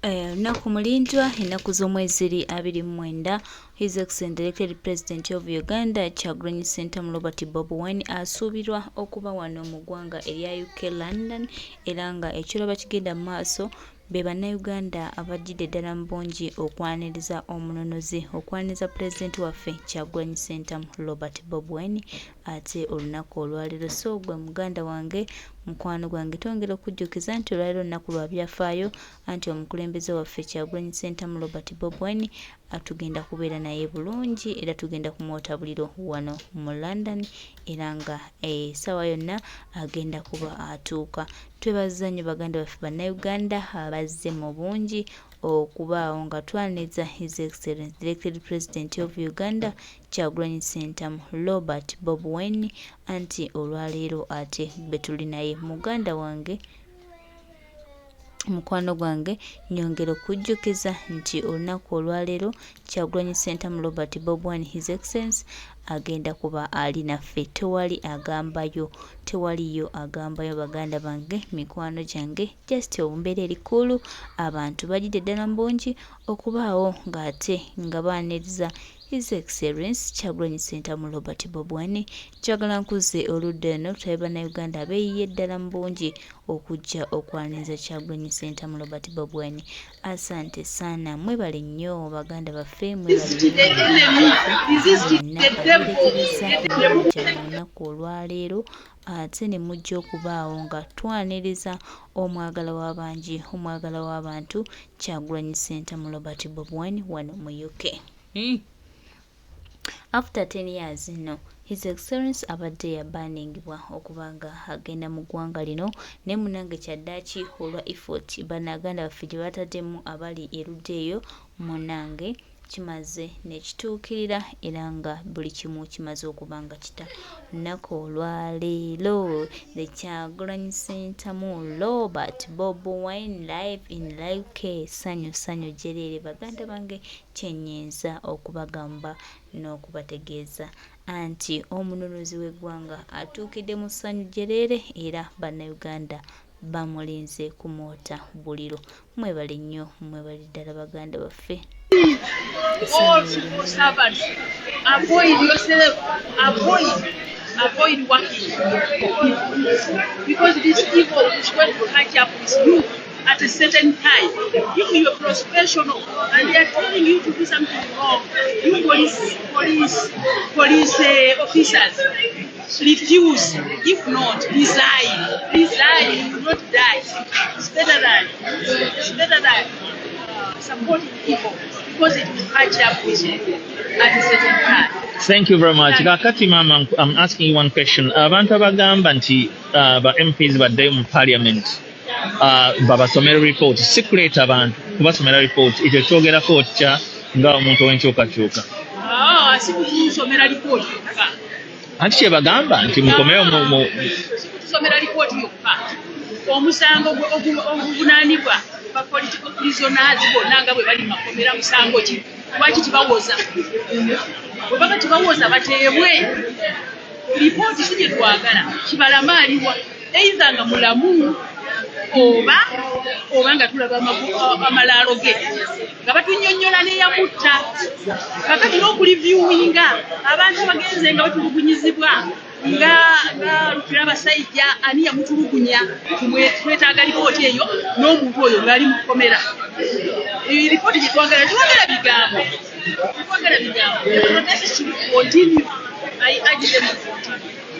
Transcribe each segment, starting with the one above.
Lunaku mulindwa ennaku z'omwezi 29 His Excellency Elected President of Uganda Kyagulanyi Ssentamu Robert Bobi Wine asuubirwa okuba wano mu ggwanga erya UK London era nga ekiraba kigenda mu maaso be bannayuganda abajjidde ddala mu bungi okwaniriza omunonozi okwaniriza pulezidenti waffe Kyagulanyi Ssentamu Robert Bobi Wine ate olunaku olwaleero. So gwe muganda wange mukwano gwange tongera okujjukiza nti olwaleero olunaku lwa byafaayo anti omukulembeze waffe Kyagulanyi Ssentamu Robert Bobi Wine atugenda kubeera naye bulungi era tugenda kumwota buliro wano mu London era nga essaawa yonna agenda kuba atuuka. Twebaza nnyo baganda baffe bannayuganda abazze mu bungi okubaawo nga twaniriza His Excellency Elected President of Uganda Kyagulanyi Ssentamu Robert Bobi Wine anti olwaleero ate betuli naye muganda wange mukwano gwange nyongera okujjukiza nti olunaku olwaleero Kyagulanyi Ssentamu Robert Bobi Wine His Excellency agenda kuba ali naffe, tewaliyo agambayo baganda bange mikwano gyange just ombeera erikulu abantu bajjidde ddala mu bungi okubaawo ng'ate nga baaniriza His Excellency Kyagulanyi Ssentamu Robert Bobi Wine. Kyagala nkuze oludda eno tulabe bannayuganda abeeyiye ddala mu bungi okujja okwaniriza Kyagulanyi Ssentamu Robert Bobi Wine. Asante sana, mwebale nnyo baganda baffe, mwebale olunaku olwaleero ate ne mujja okubaawo nga twaniriza omwagala w'abangi, omwagala w'abantu Kyagulanyi Ssentamu Robert Bobi Wine wano mu UK. After 10 years His Excellency abadde yabaningibwa okubanga agenda mu ggwanga lino ne munange kyaddaaki olwa effort bannaganda baffe gye bataddemu abali erudda eyo munange kimaze nekituukirira era nga buli kimu kimaze okuba nga kita. Lunaku olwaleero the Kyagulanyi Ssentamu Robert Bobi Wine live in live K sanyu jereere baganda bange kyennyinza okubagamba n'okubategeeza anti omunonozi w'eggwanga atuukidde mu ssanyu jereere era bannayuganda bamulinze kumwota buliro. Mwebale nnyo, mwebale ddala baganda baffe. All civil servants, avoid yourself, avoid working because this evil is going to catch up with you at a certain time. If you are professional and they are telling you to do something wrong, you police officers refuse. If not, resign. You will not die. It's better than supporting people because it will catch up with you at a certain time. Thank you very much. Kakati mama, I'm asking you one question. Abantu abagamba nti ba MPs badde mu parliament babasomera report secret abantu kubasomera report ekyo kyogerako otya nga omuntu ow'enkyukakyuka? Sikusomera report yokka. Anti kye bagamba nti mukomeyo mu sikusomera report yokka. Omusango oguvunaanibwa ba political prisoners bonna nga bwe bali makomera musango ki lwaki tibawoza bwe baba tibawoza bateebwe lipooti si gye twagala kibalama aliwa either nga mulamu oba nga tulaba amalaalo ge nga batunnyonnyola n'eyamutta kakati n'okulivyuwinga abantu bagenze nga batulugunyizibwa nga lukira abasajja ani yamutulugunya twetaaga lipooti eyo n'omuntu oyo ng'ali mu kkomera. Lipooti gye twagala bigambo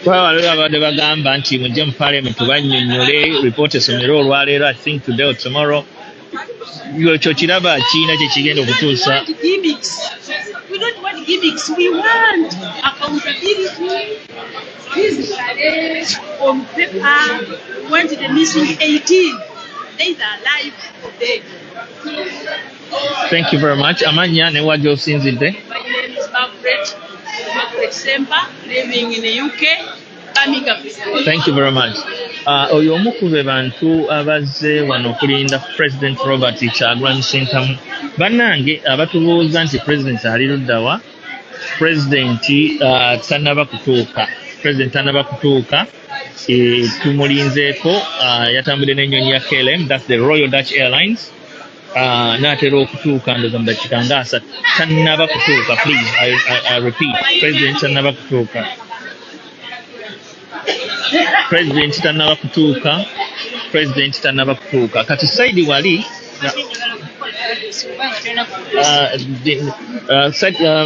twawalira abadde bagamba nti mujje mu parliament bannyonnyole report esomero olwaleero I think today or tomorrow ekyo kiraba kiina kye kigenda okutuusa. We don't want gimmicks, we want accountability physically on paper. We want the missing 18, either alive or dead. Thank you very much. Amanya ne wajja osinzidde? My name is Margaret Semba, living in the UK. Thank you very much. Oyo omu ku be bantu abazze wano okulinda President Robert Kyagulanyi Ssentamu. Bannange abatubuuza nti President ali luddawa, President tannaba kutuuka. Tumulinzeeko, yatambudde n'ennyonyi ya KLM, that's the Royal Dutch Airlines. n'atera okutuuka ndoza mu dakiika nga 3 tannaba kutuuka. Please, I repeat, president tannaba kutuuka. President tannaba kutuuka. Kati Saidi wali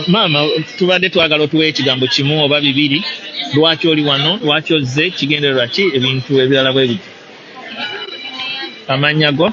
maama tubadde twagala otuwa ekigambo kimu oba bibiri, lwaki oli wano, lwaki ozze, kigendererwa ki, ebintu ebirala bwe biti. Amannya go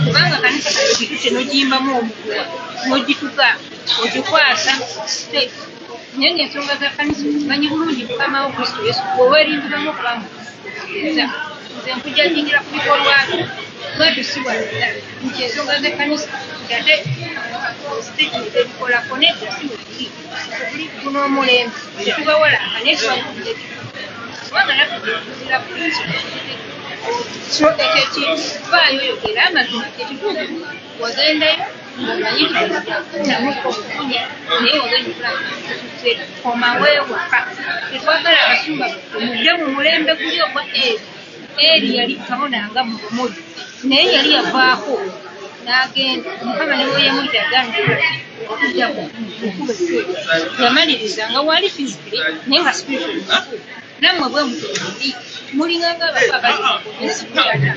kubanga kanisa kati nojimbamu omuguwa nojituka ojikwasa state nyenye ensonga za kanisa manyi bulungi mukama wo Kristo Yesu wewerindiramu okubamu nze nkujja jingira ku bikolwa batusiwa nti ensonga za kanisa ate state ebikola koneta siwekiri okuli guno omulembe tetubawala kanesa wakudde kubanga natuzira kulinsi so ekyo vaayo yogera amazima ekituufu wagendayo namuko okufunya naye wagenda okulaba omaweewaka tetwagala abasumba mudde mu mulembe guli ogwa eri yali kabona nga mumuli naye yali yavaako n'agenda mukama niwe yamuyita agandiki okujja kukuba ekyo yamaliriza nga wali fizikali naye nga spiritual nammwe bwe mutuli mulinganga abasibulana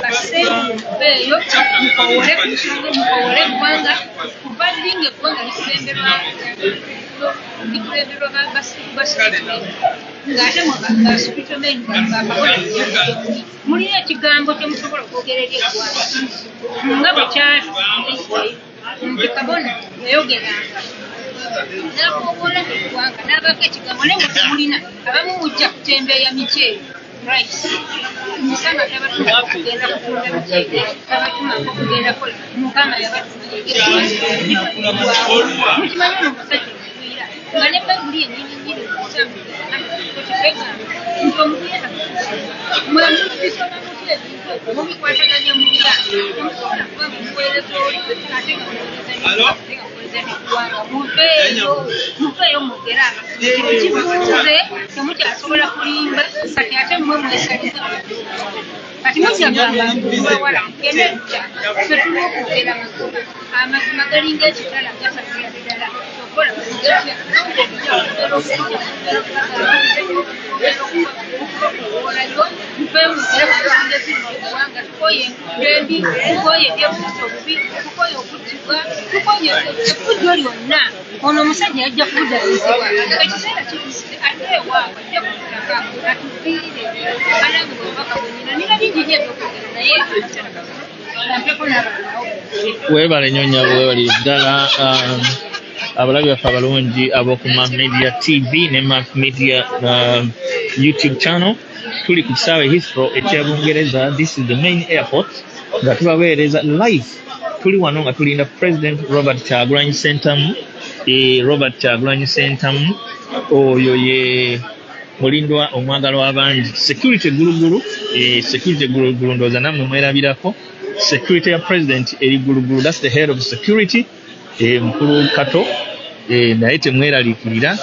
baseeyo mukowole kubanga kubadinga eggwanga likulemberwa basibulana ng'ate basipitomen bakabona mulina ekigambo kyemusobola okwogerera eggwanga nga bwe kyali nti kabona yayogeranga nakobola eggwanga n'abaka ekigambo naye nga temulina abamu mujja kutembeeya miceeri rice mukama tabatuma okugenda kutunda miceeri tabatuma okugenda kola mukama yabatuma mukimanyi ono omusajja mukwira nga ne bayibuli enyininyini okutambula nti omugenda mwemubisoma mutya ebintu ebyo mubikwataganya mu birange temusobola kuba mumuweereza oli ate nga muveeyo mugera kibuuze temukyasobola kulimba kati ate mmwe mwesaliza kati mujagamba mbawala mugende fetulwa okwogera amazima galinga ekitala gasatula ddala okola mugetya olayo muveeyo mugera kulange zino eggwanga tukoye embi tukoye ebyebuusa obubi tukoye okuttibwa tukoye effujjo lyonna ono omusajja yajja kuddarizibwa ekiseera kituuse ate ewaabwe ajja kutaka atufiire alange obubaka bwenyina nina bingi nyo ebyokwogera naye nampeko n'abalalawo weebale nnyo nnyabo weebali ddala abalabi baffe abalungi ab'oku Map Media TV ne Map Media YouTube channel tuli ku kisaawe Heathrow ekya Bungereza. This is the main airport nga tubaweereza live tuli wano nga tulinda President Robert Kyagulanyi Ssentamu. Robert Kyagulanyi Ssentamu oyo ye mulindwa omwagalo w'abangi. Security gulugulu, security gulugulu ndowooza nammwe mwerabirako. Security ya President eri gulugulu, that's the head of security. Mukulu Kato naye temweraliikirira,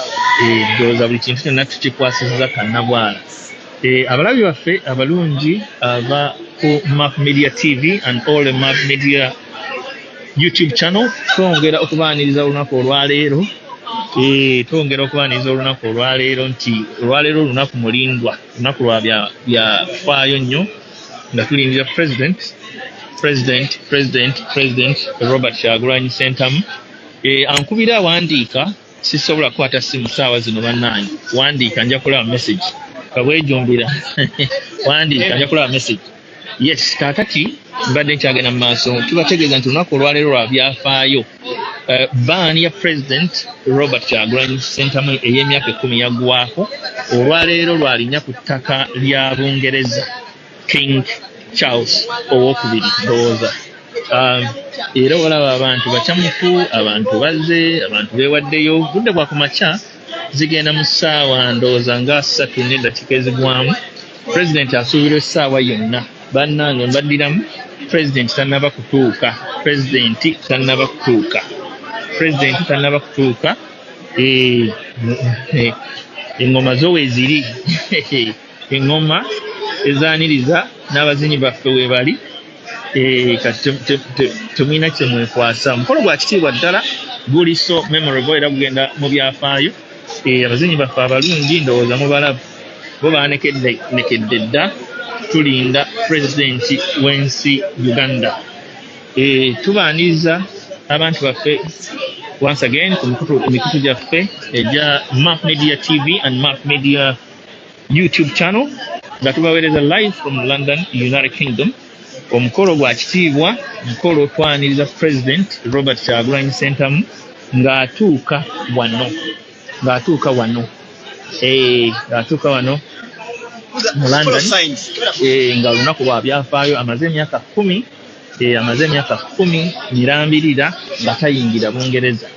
ndowooza buli kintu kyonna tukikwasizza kannabwala. Abalabi baffe abalungi aba ku Map Media TV and all the Map Media YouTube channel, twongera okubaaniriza olunaku olwaleero. Twongera okubaaniriza olunaku olwaleero nti olwaleero olunaku mulindwa, lunaku lwa byafaayo nnyo nga tulindira President Robert Kyagulanyi Ssentamu. Ankubira awandiika, sisobola kukwata simu ssaawa zino bannange. Wandiika nja kulaba message. Kabwejumbira. Wandiika nja kulaba message. Yes, kaakati mbadde nkyagenda mu maaso tubategeeza nti olunaku olwaleero lwa byafaayo. Baani ya President Robert Kyagulanyi Ssentamu ey'emyaka 10 yaggwaako. Olwaleero lwalinnya ku ttaka lya Bungereza, King Charles II ndowooza. Era olaba abantu bakyamufu, abantu bazze, abantu beewaddeyo. Budde bwa kumakya zigenda mu ssaawa ndowooza nga 3 n'eddakiika ezigwamu. President asuubirwa essaawa yonna. Bannange mbaddiramu, President tannaba kutuuka. Engoma zo weeziri. Engoma ezaaniriza n'abazinyi baffe we bali. Tumina kye mwekwasa. Mukolo gwa kitiibwa ddala guli so memorable era gugenda mu byafaayo. Abazinyi baffe abalungi ndowooza mubalabu. Bo baanekedde dda tulinda Pulezidenti w'ensi Uganda. Tubaaniriza abantu baffe once again ku mikutu gyaffe egya Map Media TV and Map Media YouTube channel nga tubaweereza live from London, United Kingdom. Omukolo gwa kitiibwa, mukolo twaniriza President Robert Kyagulanyi Ssentamu ng'atuuka wano mu London, nga olunaku lwa byafaayo amaze emyaka 10 mirambirira nga tayingira Bungereza.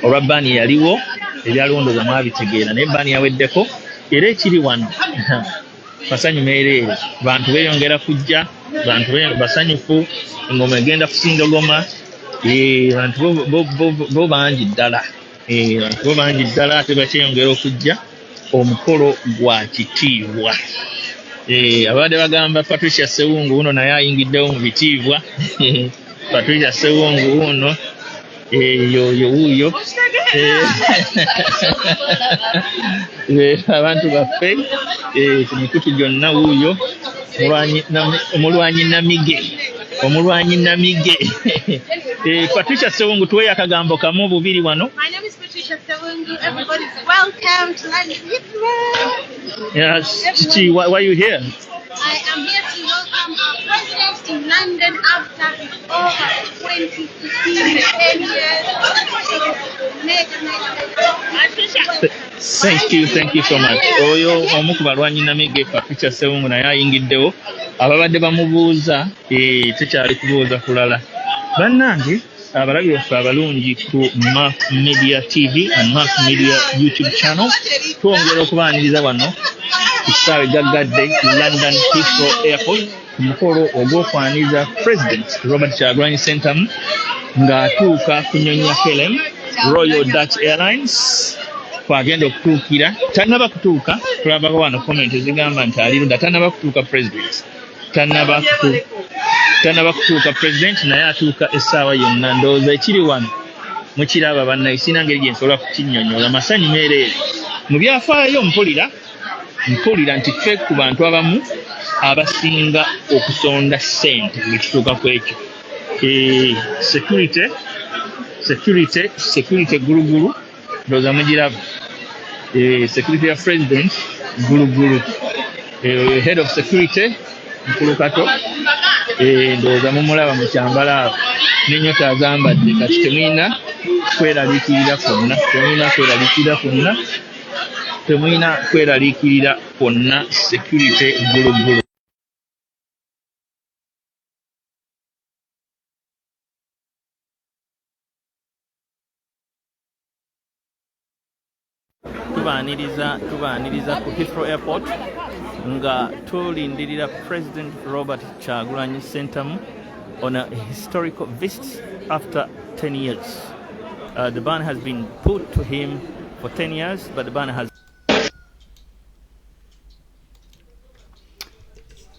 Olwa bbaani yaliwo ebyalondoza mwabitegeera, naye bbaani yaweddeko era ekiri wano basanyuma ereere. Bantu beeyongera kujja, bantu basanyufu, engoma egenda kusindogoma. Bantu bo bangi ddala, ate bakyeyongera okujja. Omukolo gwa kitiibwa. Abadde bagamba Patricia Sewungu uno naye ayingiddewo mu bitiibwa. Patricia Sewungu uno wuuyo. Abantu baffe ku mikutu gyonna wuuyo omulwanyi namige. Patricia Sewungu tuwe akagambo kamu bubiri wano. My name is Patricia Sewungu. Everybody's welcome to London. Yes, Chichi, why are you here? I am here to welcome our president to London after over 10 years. Thank you so much. Oyo omu ku balwanyi namige Patricia Sewungu naye ayingiddewo. Ababadde bamubuuza tekyali kubuuza kulala. Bannange abalabi baffe abalungi ku Map Media TV and Map Media YouTube channel, twongera okubaaniriza wano ku ssaawa egaggadde London Heathrow Airport ku mukolo ogw'okwaniriza President Robert Kyagulanyi Ssentamu ng'atuuka ku nnyonyi ya KLM Royal Dutch Airlines kwagenda okutuukira. Tannaba kutuuka, tulabako wano comment ezigamba nti alirunda. Tannaba kutuuka President, tannaba kutuuka President, naye atuuka essaawa yonna. Ndowooza ekiri wano mukiraba bannaye, sina ngeri gye nsobola kukinnyonnyola. Masanyu meereere mu byafaayo. Mpulira nti ffe ku bantu abamu abasinga okusonda ssente bwe kituuka ku ekyo. Security gulugulu ndowooza mugiraba. Security ya President gulugulu. Head of security Mukulu Kato, ndowooza mumulaba mu kyambala n'ennyota azambadde. Kati temulina kweraliikirira kwonna. Security gulugulu. tubaaniriza ku Heathrow Airport nga tulindirira President Robert Kyagulanyi Ssentamu on a historical visit after 10 years. The ban has been put to him for 10 years, but the ban has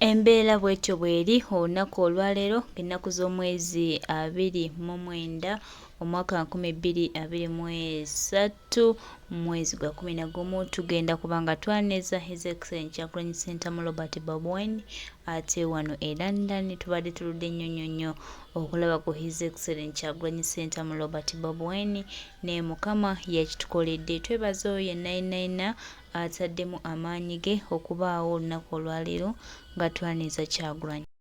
Embeera bwetyo bweri olunaku olwaleero ennaku z'omwezi 29 omwaka 2023 mwezi gwa 11 tugenda kubanga twaneza His Excellency Kyagulanyi Ssentamu Robert Bobi Wine ate wano e London tubadde tuludde nnyo okulaba ku His Excellency Kyagulanyi Ssentamu Robert Bobi Wine ne mukama yakitukoledde. Twebaza oyo yenna ataddemu amaanyi ge okubaawo olunaku olwaleero nga twaneza Kyagulanyi.